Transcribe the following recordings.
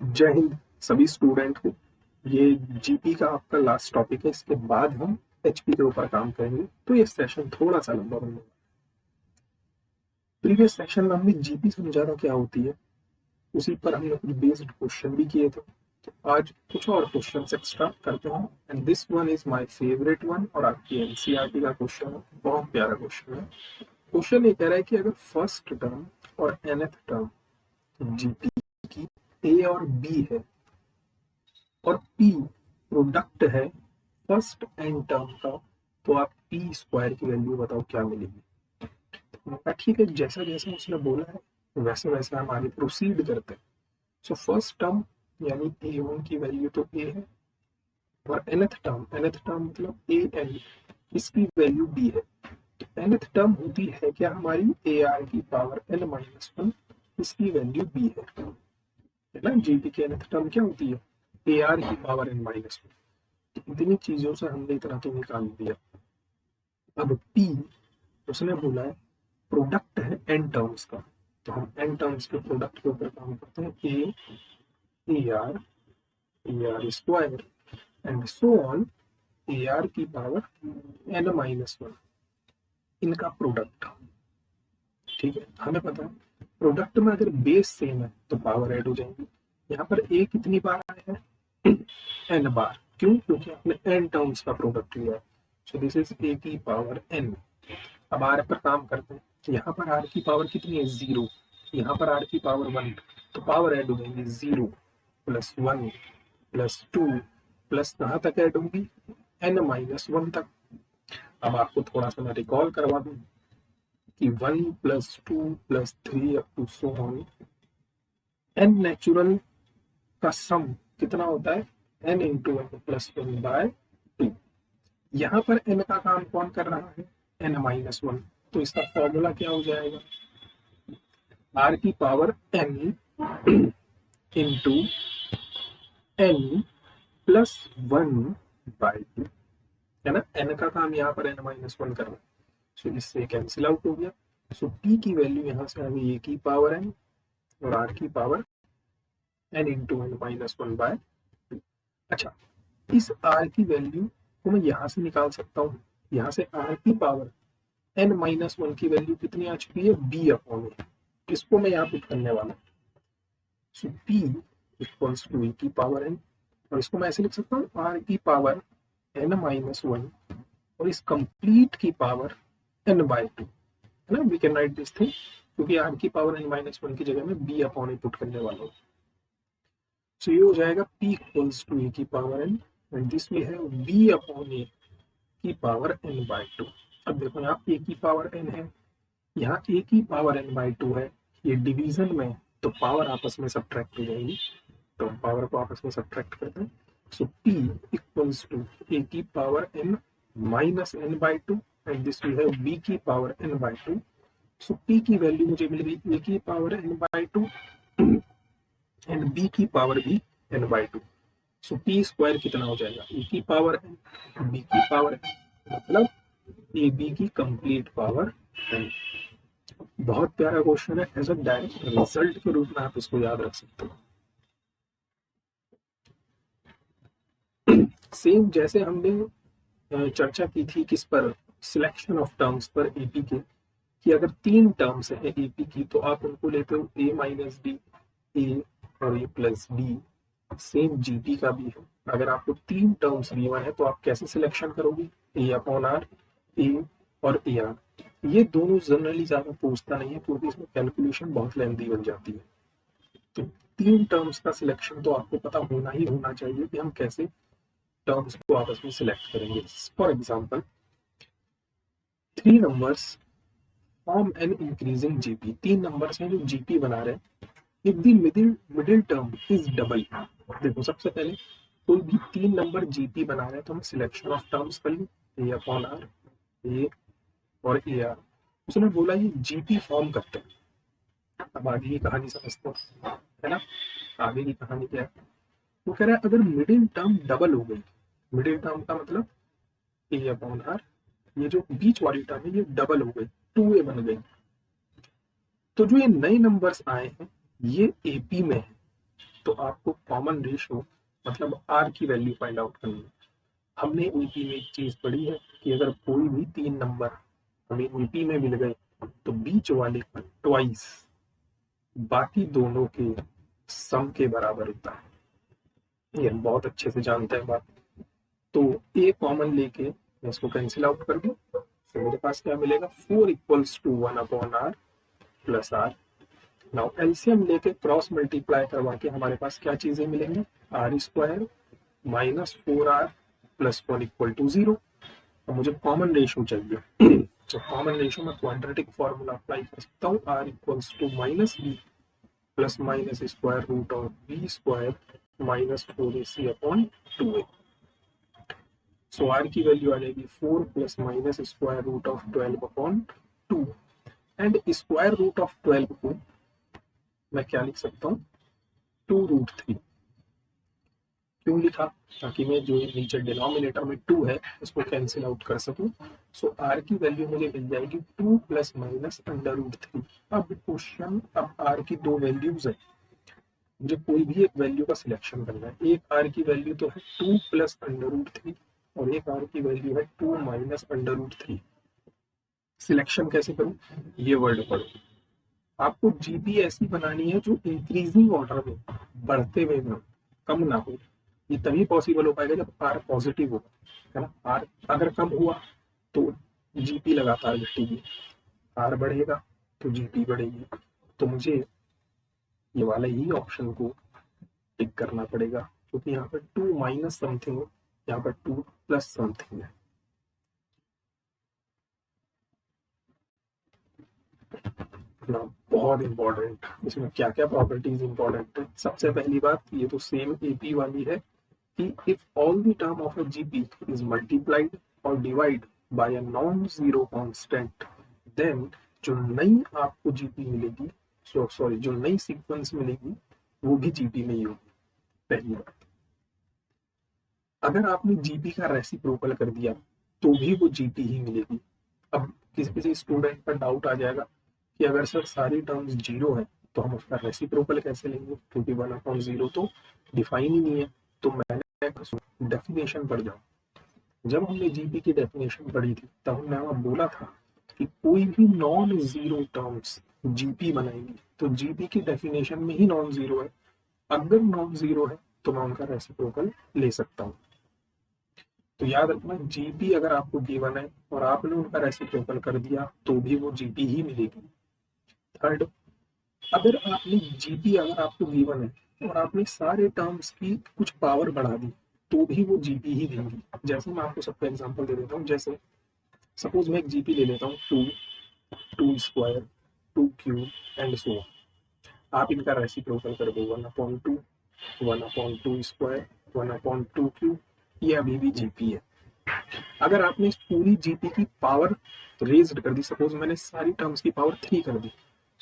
जय हिंद सभी स्टूडेंट को। ये जीपी का आपका लास्ट टॉपिक है, इसके बाद हम एचपी के ऊपर काम करेंगे, तो ये सेशन थोड़ा सा लंबा बनने वाला है। प्रीवियस सेशन में हमने जीपी समझा था क्या होती है, उसी पर हमने कुछ बेस्ड क्वेश्चन भी किए थे। तो आज कुछ और क्वेश्चन एक्स्ट्रा करते हैं, and this one is my favourite one, और आपकी एनसीईआरटी का क्वेश्चन है, बहुत प्यारा क्वेश्चन है। क्वेश्चन ये कह रहा है कि अगर फर्स्ट टर्म और nth टर्म जीपी की ए और बी है और P प्रोडक्ट है फर्स्ट एन टर्म का, तो आप P स्क्वायर की वैल्यू बताओ क्या मिलेगी। ठीक है, जैसा जैसा उसने बोला है वैसे वैसे हम आगे प्रोसीड करते हैं। सो फर्स्ट टर्म यानी A1 की वैल्यू तो A है, और nth टर्म मतलब AN, इसकी वैल्यू B है। तो nth टर्म होती है क्या हमारी AR की पावर n-1, इसकी वैल्यू B है ना। जीपी की nth टर्म क्या होती है AR की पावर n-1। इतनी चीजों से हमने इतना तो निकाल दिया। अब P उसने बोला है प्रोडक्ट है एन टर्म्स का, तो हम एन टर्म्स के प्रोडक्ट के ऊपर काम करते हैं। A R square and so on AR की पावर n-1, इनका प्रोडक्ट। ठीक है, हमें पता है प्रोडक्ट में अगर बेस सेम है तो पावर ऐड हो जाएगी। यहाँ पर ए कितनी बार आया है n बार, क्यों? क्योंकि आपने n टर्म्स का प्रोडक्ट लिया है। सो दिस इज a की पावर n। अब r पर काम करते हैं, यहाँ पर r की पावर कितनी है 0, यहाँ पर r की पावर 1, तो पावर ऐड हो जाएंगी 0 प्लस 1 प्लस 2 प्लस कहाँ तक ऐड होंगी n-1 तक। अब आपको थोड़ा सा मैं रिकॉल करवा दूं कि 1 plus 2 plus 3 up to so on, n natural का सम कितना होता है n इंटू n प्लस 1/2। यहाँ पर n का काम कौन कर रहा है n-1, तो इसका फॉर्मूला क्या हो जाएगा r की power n into n plus 1/2 है ना। n का काम यहाँ पर n-1 करना, सो इससे कैंसिल आउट हो गया। सो p की वैल्यू यहाँ से आ गई a की पावर n और r की पावर n इंटू n-1/2। अच्छा, इस r की वैल्यू को मैं यहाँ से निकाल सकता हूँ, यहाँ से r की पावर n-1 की वैल्यू कितनी आ चुकी है b/a, इसको मैं यहाँ पुट करने वाला हूँ। सो p इक्वल्स टू e की पावर n, और इसको मैं ऐसे लिख सकता हूँ r की पावर n-1 और इस कंप्लीट की पावर n/2 है ना। We can write this thing, क्योंकि r की पावर n-1 की जगह में b/a पुट करने वाला हूँ। सो ये हो जाएगा p इक्वल्स टू e की power n, and this we have b/a की पावर n/2। अब देखो यहाँ a की पावर n है, यहाँ a की पावर n/2 है, ये डिवीजन में, तो पावर आपस में सब्ट्रैक्ट हो जाएंगी, तो पावर को आपस में सब्ट्रैक्ट करते हैं। So p equals to a की power n minus n/2, and this we have b की पावर n/2। सो p की वैल्यू मुझे मिल गई a की पावर n/2 एंड b की पावर भी n/2। सो p स्क्वायर कितना हो जाएगा a की पावर n, b की पावर n, मतलब ए बी की कंप्लीट पावर n। बहुत प्यारा क्वेश्चन है, एज अ डायरेक्ट रिजल्ट के रूप में आप इसको याद रख सकते हो। सेम जैसे हमने चर्चा की थी किस पर, सिलेक्शन ऑफ टर्म्स पर एपी के, कि अगर 3 टर्म्स है एपी की तो आप उनको लेते हो a माइनस डी, ए और a plus D. Same GP का भी है, अगर आपको 3 टर्म्स गिवन है तो आप कैसे सिलेक्शन करोगे a/r, a और ar। ये दोनों जनरली ज्यादा पूछता नहीं है, क्योंकि इसमें कैलकुलेशन बहुत लेंथी बन जाती है। तो 3 टर्म्स का सिलेक्शन तो आपको पता होना ही होना चाहिए कि हम कैसे टर्म्स को आपस में सिलेक्ट करेंगे। For example 3 numbers form an increasing GP, 3 numbers हैं जो जीपी बना रहे हैं। If the middle term is double, देखो सबसे पहले कोई भी 3 नंबर जीपी बना रहे हैं तो हम सिलेक्शन ऑफ टर्म्स कर लें a/r, a और ar। उसने बोला ये जीपी फॉर्म करते हैं। अब आगे की कहानी समझते हैं, है ना। आगे की कहानी क्या है, वो कह रहा है अगर मिडिल टर्म डबल हो गई, मिडिल टर्म का मतलब a/r, ये जो बीच वाली टर्म है ये डबल हो गई, 2a बन गई, तो जो ये नए नंबर्स आए हैं ये एपी में है, तो आपको कॉमन रेशो मतलब आर की वैल्यू फाइंड आउट करनी है। हमने ईपी में एक चीज पढ़ी है कि अगर कोई भी 3 नंबर हमें ईपी में मिल गए तो बीच वाले का ट्वाइस बाकी दोनों के सम के बराबर होता है। ये बहुत अच्छे से जानते हैं बात। तो ए कॉमन लेके मैं इसको कैंसिल आउट कर दूं तो मेरे पास क्या मिलेगा 4 equals to 1 upon r plus r. Now LCM लेके क्रॉस मल्टीप्लाई करवा के हमारे पास क्या चीजें मिलेंगी r square minus 4r plus 1 equal to 0। और मुझे कॉमन रेशियो चाहिए तो कॉमन रेशियो में क्वाड्रेटिक फॉर्मूला अप्लाई कर सकता हूँ r equals to minus b plus minus square root of b square minus 4ac upon 2a। So r की value आ जाएगी 4 plus minus square root of 12 upon 2 and square root of 12 को मैं क्या लिख सकता हूँ 2√3। क्यों लिखा ताकि मैं जो नीचे डिनोमिनेटर में 2 है उसको कैंसिल आउट कर सकूं। सो r की वैल्यू मुझे मिल जाएगी 2 प्लस माइनस अंडर रूट 3। अब क्वेश्चन अब r की दो वैल्यूज है मुझे कोई भी एक वैल्यू का सिलेक्शन करना है। एक r की वैल्यू तो है 2 प्लस अंडर रूट 3 और एक r की वैल्यू है 2 माइनस अंडर रूट 3। सिलेक्शन कैसे करूं ये वर्ड पढ़ो। आपको जीपी ऐसी बनानी है जो इंक्रीजिंग ऑर्डर में बढ़ते हुए में कम ना हो। ये तभी पॉसिबल हो पाएगा जब आर पॉजिटिव होगा है ना। आर अगर कम हुआ तो जीपी लगातार घटेगी, आर बढ़ेगा तो जीपी बढ़ेगी। तो मुझे ये वाले ही ऑप्शन को टिक करना पड़ेगा क्योंकि यहाँ पर 2 माइनस समथिंग है, यहाँ पर 2 प्लस समथिंग है। ना बहुत इंपॉर्टेंट इसमें क्या क्या प्रॉपर्टीज इंपॉर्टेंट है। सबसे पहली बात ये तो सेम एपी वाली है कि if all the term of a GP is multiplied और divide by a non zero constant then जो नई आपको जीपी मिलेगी सॉरी जो नई सीक्वेंस मिलेगी वो भी जीपी में ही होगी। पहली बात अगर आपने जीपी का रेसिप्रोकल कर दिया तो भी वो जीपी ही मिलेगी। अब किसी किसी स्टूडेंट पर डाउट आ जाएगा कि अगर सर सारी टर्म्स जीरो है तो हम उसका रेसिप्रोकल कैसे लेंगे क्योंकि 1/0 तो डिफाइन ही नहीं है। तो मैंने डेफिनेशन पढ़ जाओ। जब हमने जीपी की डेफिनेशन पढ़ी थी तब हमने वहां बोला था कि कोई भी नॉन जीरो टर्म्स जीपी बनाएंगी तो जीपी की डेफिनेशन में ही नॉन जीरो है। अगर नॉन जीरो है तो मैं उनका रेसिप्रोकल ले सकता हूँ। तो याद रखना जीपी अगर आपको गिवन है और आपने उनका रेसिप्रोकल कर दिया तो भी वो जीपी ही मिलेगी। थर्ड अगर आपने जीपी अगर आपको गिवन है और आपने सारे टर्म्स की कुछ पावर बढ़ा दी तो भी वो जीपी ही देंगी। जैसे मैं आपको सबका एग्जांपल दे देता हूँ। जैसे सपोज मैं एक जीपी ले लेता हूँ 2 स्क्वायर 2 क्यूब एंड सो आप इनका रेसिप्रोकल कर दो 1/2 1/2 स्क्वायर 1/2 क्यूब ये अभी भी जीपी है। अगर आपने इस पूरी जीपी की पावर रेज्ड कर दी सपोज मैंने सारी टर्म्स की पावर 3 कर दी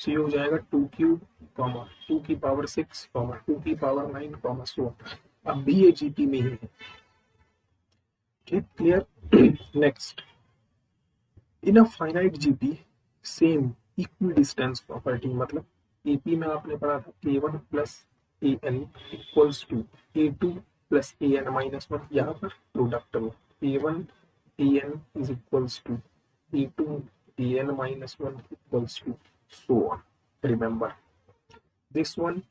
सो ये हो जाएगा 2 क्यूब 2 की पावर 6 2 की पावर 9 सो अब भी ये जीपी में ही है। ठीक clear. Next in a finite GP same equidistance property मतलब एपी में आपने पढ़ा था a1 plus a n equals to a2 plus a n minus 1। यहाँ पर प्रोडक्ट में a1 a n is equals to a2 a n minus 1 equals to so on. Remember this one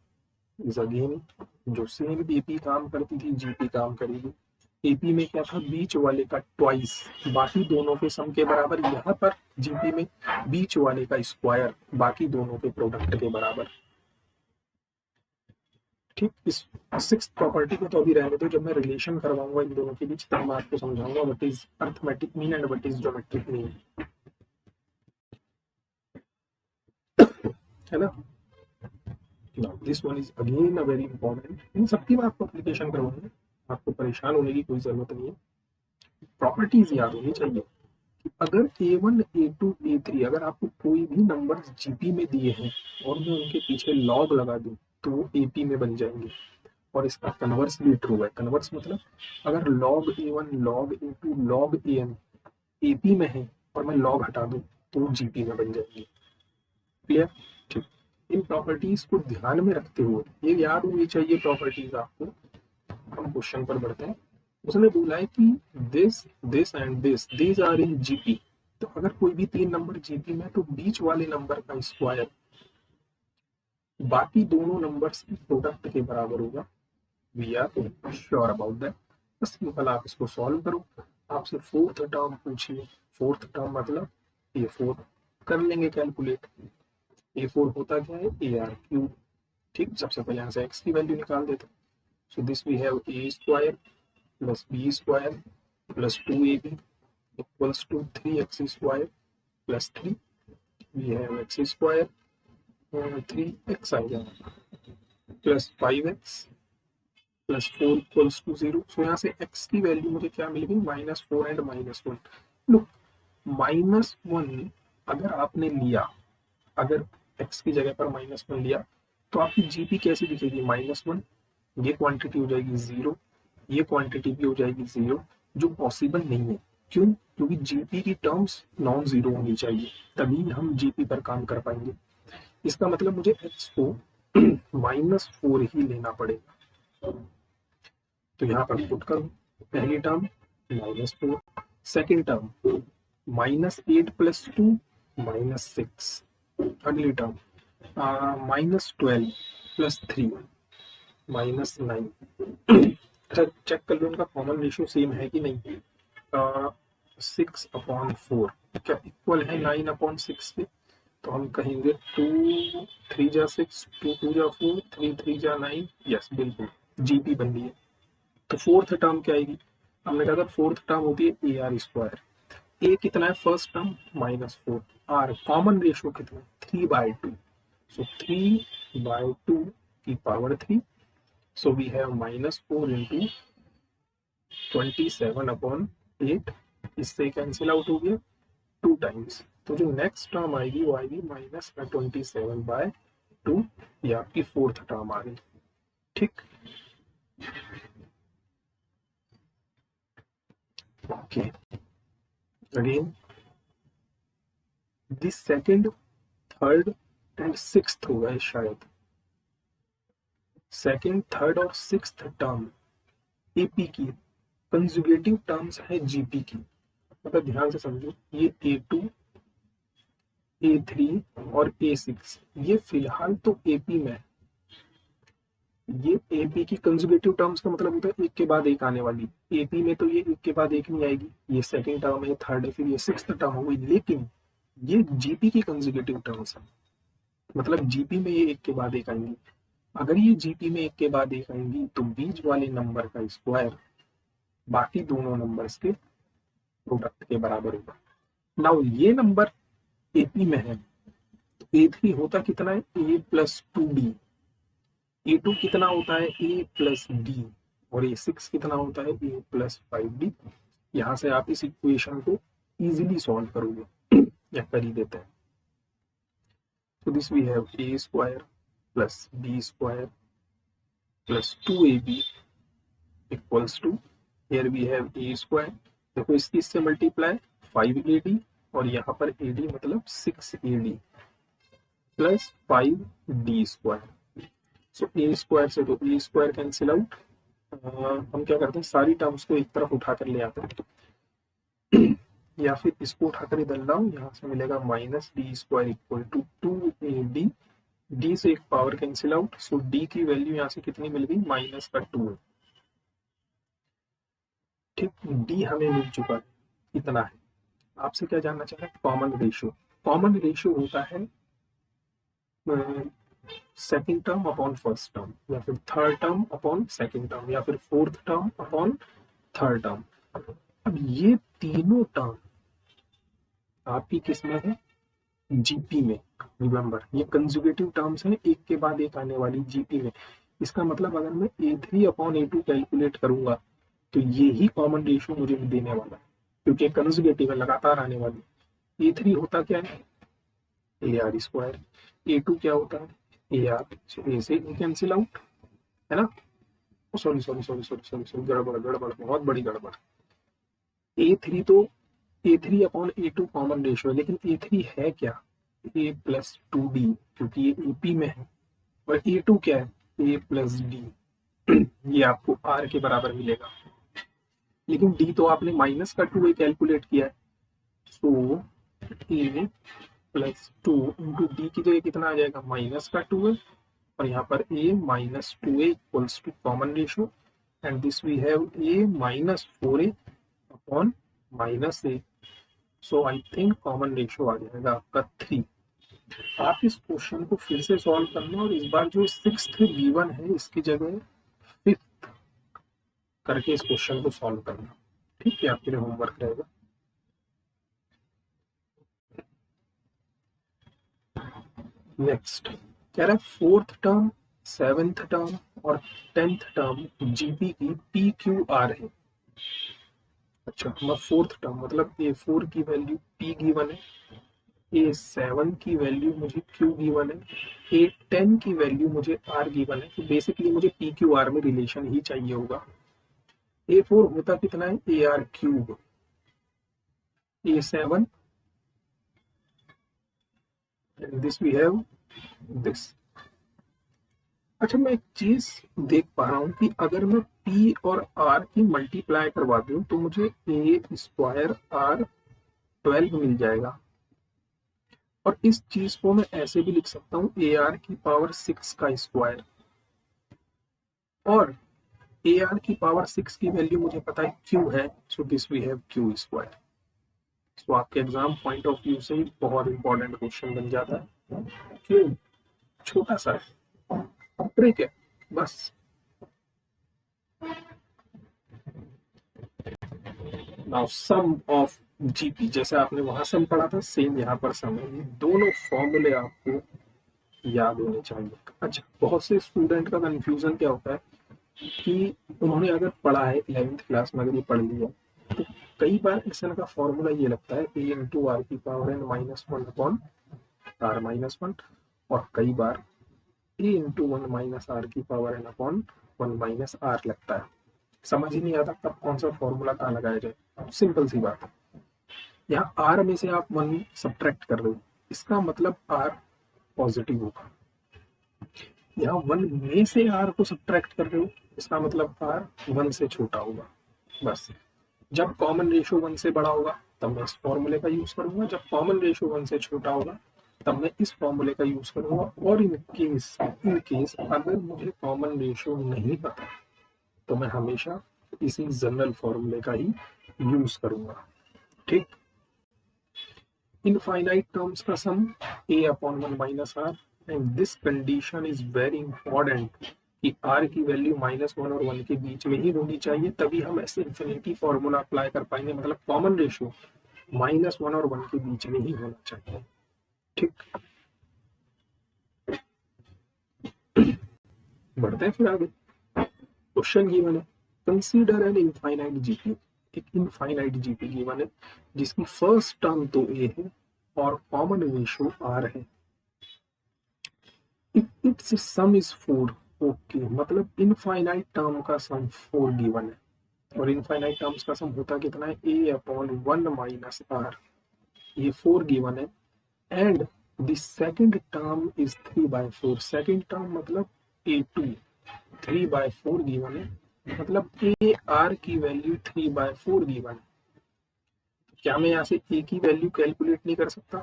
is again जो same AP काम करती थी GP काम करेगी। AP में क्या था बीच वाले का ट्वाइस बाकी दोनों के सम के बराबर। यहाँ पर जीपी में बीच वाले का स्क्वायर बाकी दोनों के प्रोडक्ट के बराबर। ठीक इस 6th प्रॉपर्टी को तो अभी रहने दो। जब मैं रिलेशन करवाऊंगा इन दोनों के बीच तब मैं आपको समझाऊंगा what is arithmetic mean and what is geometric mean है ना। This one is again a very important. इन सबकी मैं आपको एप्लीकेशन करवाऊंगा आपको परेशान होने की कोई जरूरत नहीं है। प्रॉपर्टीज याद होनी चाहिए। अगर a1 a2 a3 अगर आपको कोई भी नंबर जीपी में दिए हैं और मैं उनके पीछे लॉग लगा दूं तो वो एपी में बन जाएंगे। और इसका कन्वर्स भी ट्रू है। कन्वर्स मतलब अगर log a1 log a2 log an AP में है और मैं लॉग हटा दूं तो वो जीपी में बन जाएंगे। क्लियर। ठीक इन प्रॉपर्टीज को ध्यान में रखते हुए, ये याद होनी चाहिए प्रॉपर्टीज आपको। हम क्वेश्चन पर बढ़ते हैं। उसने बोला है कि this this and this are in GP. तो अगर कोई भी तीन नंबर जीपी में, तो बीच वाले नंबर का स्क्वायर बाकी दोनों नंबर्स की प्रोडक्ट के बराबर होगा। We are sure about that. बस सिंपल आप इसको सॉल्व करो। आपसे फोर्थ टर्म पूछिए। फोर्थ टर्म मतलब ए फोर, कर लेंगे कैलकुलेट। ए फोर होता क्या है, ए आर क्यूब। ठीक, सबसे पहले यहाँ से एक्स की वैल्यू निकाल देते हैं। So this we have a square plus b square plus 2ab equals to 3x square plus 3। We have x square 3x आ जाएगा plus 5x plus 4 equals to 0। So यहाँ से x की वैल्यू मुझे क्या मिलेगी, -4 एंड -1। लुक, -1 अगर आपने लिया, अगर x की जगह पर -1 लिया, तो आपकी जीपी कैसी दिखेगी, -1। ये क्वांटिटी हो जाएगी 0, ये क्वांटिटी भी हो जाएगी 0, जो पॉसिबल नहीं है। क्यों? क्योंकि जीपी की टर्म्स नॉन जीरो होनी चाहिए, तभी हम जीपी पर काम कर पाएंगे। इसका मतलब मुझे x को -4 ही लेना पड़ेगा। तो यहाँ पर पुट करो। पहली टर्म -4, सेकेंड टर्म -8 प्लस 2 -6, अगली टर्म -12 प्लस 3 -9। अच्छा चेक कर लो उनका कॉमन रेशियो सेम है कि नहीं। 6/4 क्या इक्वल है 9/6 के? तो हम कहेंगे 2 3 जा 6, 2 2 जा 4, 3 3 जा 9। यस बिल्कुल, जीपी बन रही है। तो फोर्थ टर्म क्या आएगी, हमने कहा था फोर्थ टर्म होती है ए आर स्क्वायर। ए कितना है first term, -4। R common ratio कितना है, 3/2। सो 3/2 की power 3। So we have -4 into 27/8। इससे कैंसिल आउट हो गया 2 टाइम्स। तो जो नेक्स्ट टर्म आएगी वो आएगी -27/2। ये आपकी फोर्थ टर्म आ गई। ठीक, okay. Again this second, third and sixth होगा शायद। सेकंड, थर्ड और सिक्स्थ टर्म एपी की कंजुगेटिव टर्म्स है जीपी की। मतलब ध्यान से समझो, ये A2, A3 और A6 ये फिलहाल तो एपी में है। ये एपी की कंजुगेटिव टर्म्स का मतलब होता है एक के बाद एक आने वाली। एपी में तो ये एक के बाद एक नहीं आएगी, ये सेकंड टर्म है, थर्ड है, फिर ये सिक्स्थ टर्म हो गई। लेकिन ये जीपी की कंजुगेटिव टर्म्स है, मतलब जीपी में ये एक के बाद एक आएंगी। अगर ये जीपी में एक के बाद एक आएंगी, तो बीच वाले नंबर का स्क्वायर बाकी दोनों नंबर्स के प्रोडक्ट के बराबर होगा। नाउ ये नंबर एपी में है, तो A3 होता कितना है, A+2D। A2 कितना होता है, A+D। और A6 कितना होता है, A+5D। यहाँ से आप इस इक्वेशन को इजीली सॉल्व करोगे या कर ही देते हैं। So this we have a square plus b square plus 2ab equals to, here we have a square। देखो इसकी इससे मल्टीप्लाई 5ad, और यहाँ पर ad मतलब 6ad plus 5d square. So a square से तो a स्क्वायर कैंसिल आउट। हम क्या करते हैं, सारी टर्म्स को एक तरफ उठाकर ले आते हैं या फिर इसको उठाकर इधर लाओ, यहाँ से मिलेगा -d square equal to 2ad। D से एक power cancel out, so d की वैल्यू यहाँ से कितनी मिल गई, -2। ठीक, डी हमें मिल चुका है, इतना है। आपसे क्या जानना चाह रहा है, कॉमन रेशियो। कॉमन रेशियो होता है second term upon first term, या फिर third term upon second term, या फिर fourth term upon third term. अब ये तीनों टर्म आपकी किसमें है, जीपी में। रिमेंबर ये कंजुगेटिव टर्म्स हैं, एक के बाद एक आने वाली जीपी में। इसका मतलब अगर मैं A3/A2 कैलकुलेट करूंगा, तो ये ही कॉमन रेशियो मुझे देने वाला है, क्योंकि कंजुगेटिव है, लगातार आने वाली। A3 होता क्या है, AR स्क्वायर। A2 क्या होता है, AR। सो A से कैंसिल आउट, है ना। Sorry sorry sorry sorry sorry sorry, गड़बड़ गड़बड़, बहुत बड़ी गड़बड़। A3 तो A3/A2 कॉमन रेशियो है, लेकिन A3 है क्या, ए प्लस टू डी, क्योंकि ये एपी में है, और ए टू क्या है, ए प्लस डी। ये आपको आर के बराबर मिलेगा, लेकिन डी तो आपने माइनस का टू ए कैलकुलेट किया है, सो ए प्लस टू इंटू डी की जगह कितना आ जाएगा, माइनस का टू ए, और यहाँ पर a minus two a equals to common ratio, and this we have a minus four a upon minus a, so I think common ratio आ जाएगा आपका 3। आप इस क्वेश्चन को फिर से सॉल्व करना, और इस बार जो सिक्स्थ गिवन है इसकी जगह फिफ्थ करके इस क्वेश्चन को सॉल्व करना, ठीक है, आपके लिए होमवर्क रहेगा। नेक्स्ट कह रहा है फोर्थ टर्म, सेवेंथ टर्म और 10th टर्म जीपी की पी क्यू आर है। अच्छा, हमारा फोर्थ टर्म मतलब A4 की वैल्यू P गिवन है, A7 की वैल्यू मुझे Q गिवन है, A10 की वैल्यू मुझे R गिवन है, तो बेसिकली मुझे PQR में रिलेशन ही चाहिए होगा। A4 होता कितना है, AR cube, A7 and this we have this. अच्छा, मैं एक चीज देख पा रहा हूँ कि अगर मैं P और R की मल्टीप्लाई करवा दूं तो मुझे A स्क्वायर R 12 मिल जाएगा, और इस चीज को मैं ऐसे भी लिख सकता हूँ AR की पावर 6 का स्क्वायर, और AR की पावर 6 की वैल्यू मुझे पता है Q है, so this we have Q square. तो आपके एग्जाम पॉइंट ऑफ व्यू से ही बहुत इंपॉर्टेंट क्वेश्चन बन जाता है। क्यों, छोटा सा है, ट्रिक है बस। नाउ सम ऑफ जीपी, जैसे आपने वहां सम पढ़ा था सेम यहाँ पर सम है, ये दोनों फॉर्मूले आपको याद होने चाहिए। अच्छा, बहुत से स्टूडेंट का कंफ्यूजन क्या होता है कि उन्होंने अगर पढ़ा है 11th क्लास में, अगर ये पढ़ लिया तो कई बार एसएन का फॉर्मूला ये लगता है ए इंटू आर की power n minus one upon r minus one, और कई बार a into one minus r की power n upon one minus r लगता है। समझ ही नहीं आता कब कौन सा फॉर्मूला कहाँ लगाया जाए। सिंपल सी बात है, यहाँ आर में से आप वन सब्ट्रैक्ट कर रहे हो, इसका मतलब आर पॉजिटिव होगा। यहाँ वन में से आर को सब्ट्रैक्ट कर रहे हो, इसका मतलब आर वन से छोटा होगा। बस जब कॉमन रेशियो वन से बड़ा होगा तब मैं इस फॉर्मूले का यूज करूंगा, जब कॉमन रेशियो वन से छोटा होगा तब मैं इस फॉर्मूले का यूज करूंगा, और इन केस अगर मुझे कॉमन रेशियो नहीं पता तो मैं हमेशा इसी जनरल फॉर्मूले का ही यूज करूंगा, ठीक। इनफाइनाइट टर्म्स का sum a upon one minus r, and this condition is very important कि r की वैल्यू माइनस वन और वन के बीच में ही होनी चाहिए, तभी हम ऐसे इन्फिनिटी फॉर्मूला अप्लाई कर पाएंगे। मतलब कॉमन रेशियो माइनस वन और वन के बीच में ही होना चाहिए, ठीक। बढ़ते हैं फिर आगे। क्वेश्चन गिवन है, कंसीडर एन इनफाइनाइट जीपी, एक इनफाइनाइट जीपी गिवन है जिसकी फर्स्ट टर्म तो a है और कॉमन रेशियो r है। If it's some is 4, okay, मतलब इनफाइनाइट टर्म का सम 4 गिवन है, और इनफाइनाइट टर्म्स का सम होता कितना है, a upon one minus r, ये 4 गिवन है, and the second term is 3/4, second term मतलब a2 3/4 गिवन है, मतलब ए आर की वैल्यू 3/4 गिवन है। क्या मैं यहाँ से ए की वैल्यू कैलकुलेट नहीं कर सकता,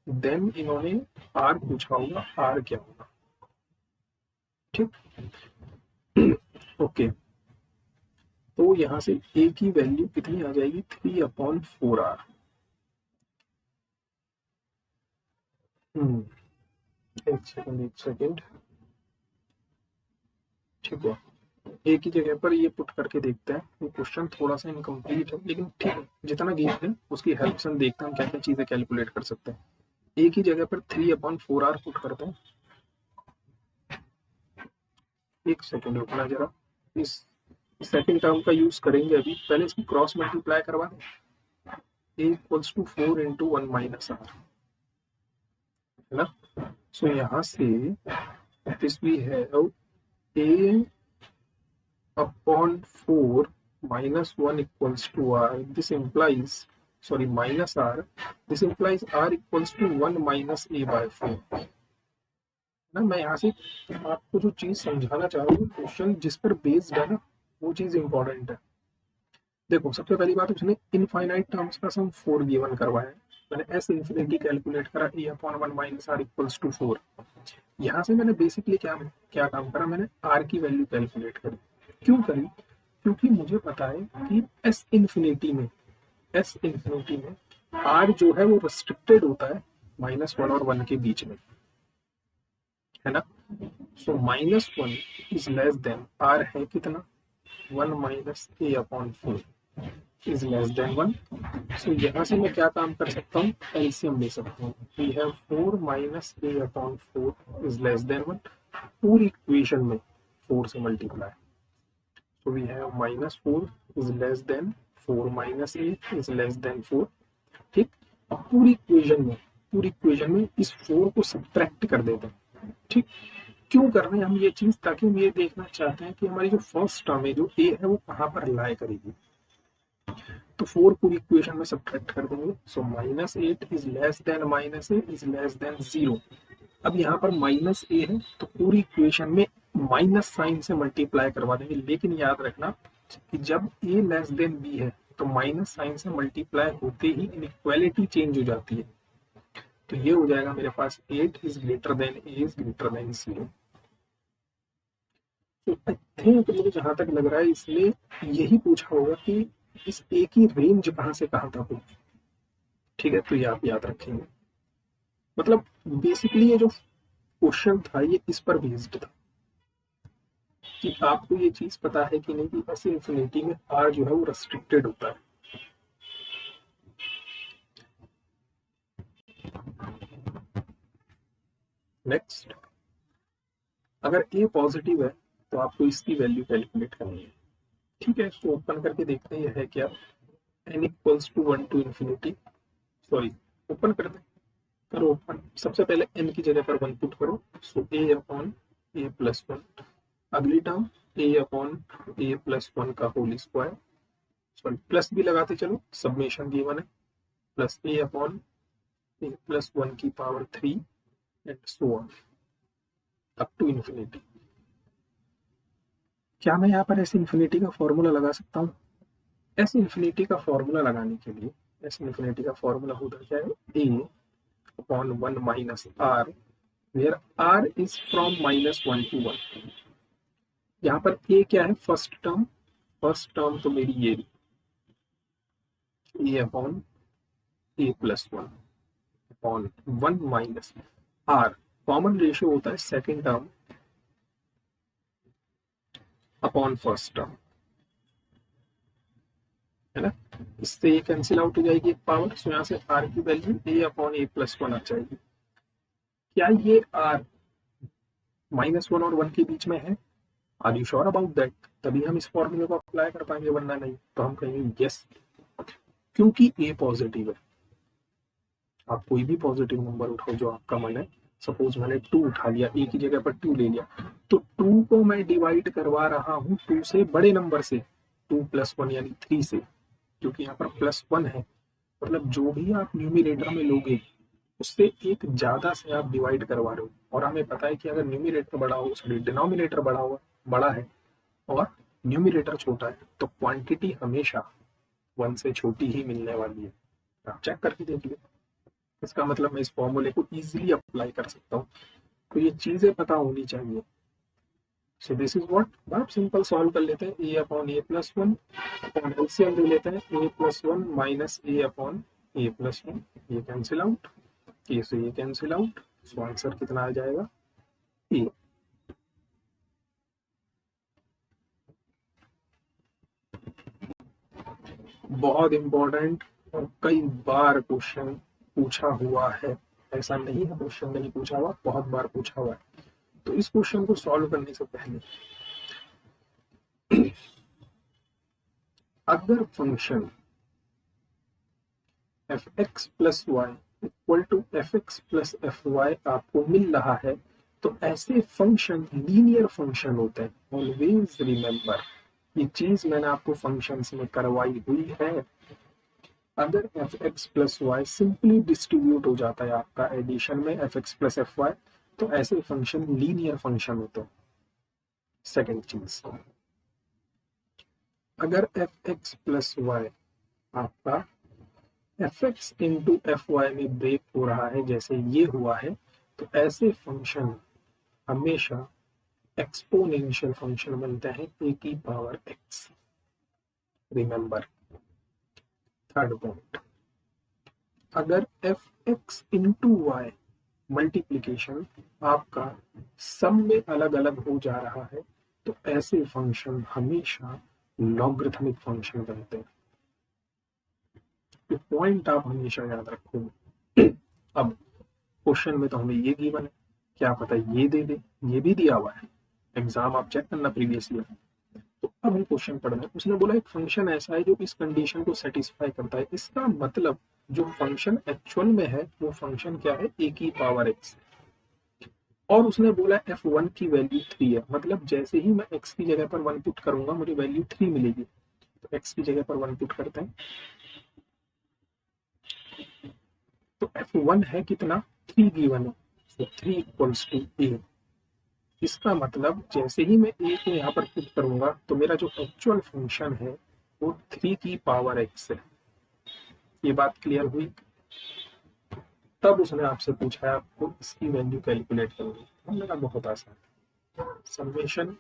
देन इन्होंने आर पूछा होगा, आर क्या होगा, ठीक। ओके, तो यहाँ से ए की वैल्यू कितनी आ जाएगी, 3/4 आर। एक सेकेंड, ठीक है, ए की जगह पर ये पुट करके देखते हैं। ये क्वेश्चन थोड़ा सा इनकम्प्लीट है, लेकिन ठीक है, जितना गेम है उसकी हेल्प से हम देखते हैं हम क्या क्या चीजें कैलकुलेट कर सकते हैं। ए की जगह पर 3/4 आर पुट करते हैं। एक सेकेंड रुकना जरा, इस सेकंड टर्म का यूज करेंगे अभी, पहले इसकी क्रॉस मल्टीप्लाई करवा दें। A equals to 4 into one minus r, है ना। सो यहाँ से this we have a upon 4 minus 1 equals to r. This implies sorry minus r, this implies r equals to 1 minus a by 4 ना। मैं यहाँ से आपको जो चीज समझाना चाह रहा हूँ, क्वेश्चन जिस पर बेस्ड है ना, वो चीज इंपॉर्टेंट है। देखो सबसे पहली बात, उसने इनफाइनाइट टर्म्स का सम 4 गिवन करवाया है। मैंने एस इन्फिनिटी कैलकुलेट करा, a upon 1 minus r equals to 4। यहाँ से मैंने बेसिकली क्या क्या काम करा, मैंने आर की वैल्यू कैलकुलेट करी। क्यों करी? क्योंकि मुझे पता है कि एस इन्फिनिटी में आर जो है वो रिस्ट्रिक्टेड होता है -1 और 1 के बीच में, है ना। सो -1 इज लेस देन आर है कितना, 1 minus a upon 4 is less than 1। सो यहाँ से मैं क्या काम कर सकता हूँ, एलसीएम ले सकता हूँ। We have 4 minus a upon 4 is less than 1। पूरी इक्वेशन में 4 से multiply, so we have -4 is less than 4 minus a is less than 4। ठीक, अब पूरी इक्वेशन में इस 4 को सब्ट्रैक्ट कर देते हैं। ठीक, क्यों कर रहे हैं हम ये चीज, ताकि हम ये देखना चाहते हैं कि हमारी जो फर्स्ट टर्म है जो a है वो कहाँ पर लाई करेगी। तो 4 पूरी इक्वेशन में सब्ट्रैक्ट कर देंगे। सो -8 is less then -a is less then 0। अब यहाँ पर -a है तो पूरी इक्वेशन में माइनस साइन से मल्टीप्लाई करवा देंगे। लेकिन याद रखना कि जब a लेस देन b है तो माइनस साइन से मल्टीप्लाई होते ही इनइक्वालिटी चेंज हो जाती है। तो ये हो जाएगा मेरे पास 8 is greater than a is greater than 0। तो आई थिंक मुझे जहां तक लग रहा है इसमें यही पूछा होगा कि इस a की रेंज कहां से कहां तक होगी। ठीक है, तो ये आप याद रखेंगे। मतलब बेसिकली ये जो क्वेश्चन था ये इस पर बेस्ड था कि आपको ये चीज पता है कि नहीं कि ऐसे इन्फिनिटी में आर जो है वो रेस्ट्रिक्टेड होता है। नेक्स्ट, अगर ए पॉजिटिव है तो आपको इसकी वैल्यू कैलकुलेट करनी है। ठीक है, इसको ओपन करके देखते हैं ये है क्या। n equals to 1 to infinity, sorry open कर दे, करो ओपन। सबसे पहले n की जगह पर 1 पुट करो। So a upon a plus 1, अगली term a upon a plus 1 का होल स्क्वायर, सॉरी प्लस भी लगाते चलो, सबमेशन गिवन है, plus a upon a plus 1 की power 3 and so on up to infinity. क्या मैं यहाँ पर एस इन्फिनिटी का फॉर्मूला लगा सकता हूँ? एस इन्फिनिटी का फॉर्मूला लगाने के लिए एस इन्फिनिटी का फॉर्मूला होता क्या है, a upon 1 minus r, where r is from -1 to 1। यहाँ पर a क्या है, फर्स्ट टर्म तो मेरी ये a upon a plus 1 upon 1 minus r, common ratio होता है second term upon first term, है ना। इससे ये कैंसिल आउट हो जाएगी एक पावर। सो यहाँ से r की value a upon a plus 1 आ जाएगी। क्या ये r -1 और 1 के बीच में है? Are you sure about that? तभी हम इस फॉर्मूले को अप्लाई कर पाएंगे, वरना नहीं। तो हम कहेंगे यस, क्योंकि a पॉजिटिव है। आप कोई भी पॉजिटिव नंबर उठाओ जो आपका मन है। सपोज मैंने 2 उठा लिया, a की जगह पर 2 ले लिया, तो 2 को मैं डिवाइड करवा रहा हूँ 2 से बड़े नंबर से, 2 + 1 यानी 3 से, क्योंकि यहाँ पर +1 है। मतलब जो भी आप न्यूमिरेटर में लोगे उससे एक ज्यादा से आप डिवाइड करवा रहे हो। और हमें पता है कि अगर न्यूमिरेटर बड़ा हो, सॉरी डिनोमिनेटर बड़ा है और न्यूमिरेटर छोटा है तो क्वांटिटी हमेशा 1 से छोटी ही मिलने वाली है। आप चेक करके देख लो। इसका मतलब मैं इस फॉर्मूले को इजीली अप्लाई कर सकता हूँ। तो ये चीजें पता होनी चाहिए। सो दिस इज व्हाट, आप सिंपल सॉल्व कर लेते हैं। a upon a plus 1 upon LCM ले लेते हैं, a plus 1 minus a upon a plus 1, ये कैंसिल आउट, a से ये कैंसिल आउट। सो आंसर कितना आ जाएगा, a। बहुत इंपॉर्टेंट और कई बार क्वेश्चन पूछा हुआ है। ऐसा नहीं है क्वेश्चन नहीं पूछा हुआ, बहुत बार पूछा हुआ है। तो इस क्वेश्चन को सॉल्व करने से पहले अगर function fx plus y equal to fx plus fy आपको मिल रहा है तो ऐसे फंक्शन लीनियर फंक्शन होते हैं। ऑलवेज रिमेंबर, ये चीज मैंने आपको फंक्शंस में करवाई हुई है। अगर f x plus y simply distribute हो जाता है आपका एडिशन में f x plus f y, तो ऐसे फंक्शन लीनियर फंक्शन होते हैं। सेकेंड चीज, अगर एफ एक्स प्लस वाई आपका f x into f y में ब्रेक हो रहा है जैसे ये हुआ है, तो ऐसे फंक्शन हमेशा एक्सपोनेंशियल फंक्शन बनते हैं ए की power x. Remember. Third point, अगर f x into y multiplication आपका सम में अलग अलग हो जा रहा है, तो ऐसे फंक्शन हमेशा लॉगरिथमिक फंक्शन बनते हैं। ये पॉइंट आप हमेशा याद रखोगे। अब क्वेश्चन में तो हमें ये गिवन है, क्या पता ये दे दे, ये भी दिया हुआ है, एग्जाम आप चेक करना प्रीवियस ईयर। तो अब हम क्वेश्चन पढ़ रहे हैं, उसने बोला एक फंक्शन ऐसा है जो इस कंडीशन को सेटिस्फाई करता है। इसका मतलब जो फंक्शन एक्चुअल में है वो फंक्शन क्या है, ए की पावर एक्स। और उसने बोला f1 की वैल्यू 3 है, मतलब जैसे ही मैं x की जगह पर 1 पुट करूंगा मुझे वैल्यू 3 मिलेगी। तो x की जगह पर 1 पुट करते हैं, तो f1 है कितना, 3 गिवन है, तो 3 इक्वल्स टू a। इसका मतलब जैसे ही मैं a को यहाँ पर पुट करूंगा तो मेरा जो एक्चुअल फंक्शन है वो 3 की पावर x है। ये बात क्लियर हुई। तब उसने आपसे पूछा है आपको इसकी वैल्यू कैलकुलेट करनी, हमने कहा बहुत आसान, summation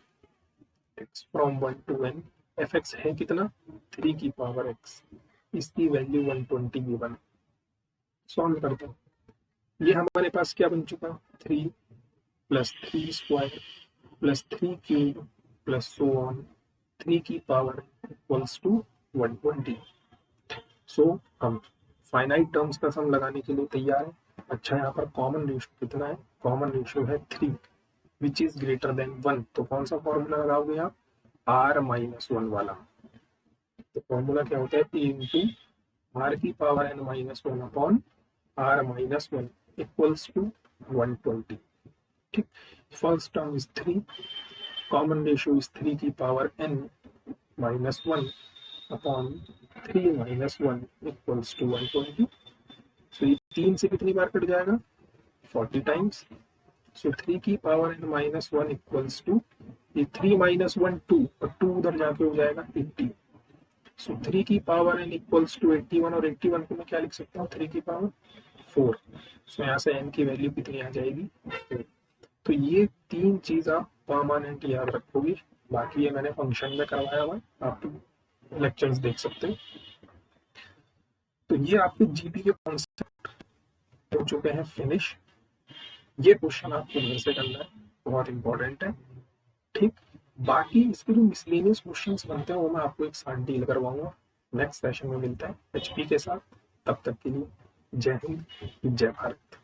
x from 1 to n, F x है कितना, 3 की पावर x, इसकी वैल्यू 120 गिवन। सॉल्व करते हैं, ये हमारे पास क्या बन चुका, 3 plus 3 square plus 3 cube plus so on 3 की पावर इक्वल्स टू 120। सो हम फाइनाइट टर्म्स का सम लगाने के लिए तैयार है। अच्छा, यहाँ पर कॉमन रेशियो कितना है, कॉमन रेशियो है 3 विच इज ग्रेटर देन 1। तो कौन सा फॉर्मूला लगाओगे आप, r माइनस 1 वाला। तो फॉर्मूला क्या होता है, ए इंटू आर की power n minus 1 upon r minus 1 equals to 120। ठीक, first term is 3, common ratio is 3 की power n minus 1 upon 3 minus 1 equals to 120। So ये 3 से कितनी बार कट जाएगा, 40 टाइम्स। सो 3 की power n minus 1 equals to, ये 3 minus 1 2 और 2 उधर जाके हो जाएगा 80। सो 3 की पावर n इक्वल्स टू 81, और 81 को मैं क्या लिख सकता हूँ, 3 की पावर 4। सो यहाँ से n की वैल्यू कितनी आ जाएगी, 4। तो ये 3 चीज आप परमानेंट याद रखोगे। बाकी ये मैंने फंक्शन में करवाया हुआ है, आप लेक्चर्स देख सकते हो। तो ये आपके जीपी के कॉन्सेप्ट हो चुके हैं फिनिश। ये क्वेश्चन आपको घर से करना है, बहुत इंपॉर्टेंट है। ठीक, बाकी इसके जो मिसलेनियस क्वेश्चंस बनते हैं वो मैं आपको एक साथ डील करवाऊंगा। नेक्स्ट सेशन में मिलता है एचपी के साथ, तब तक के लिए जय हिंद, जय भारत।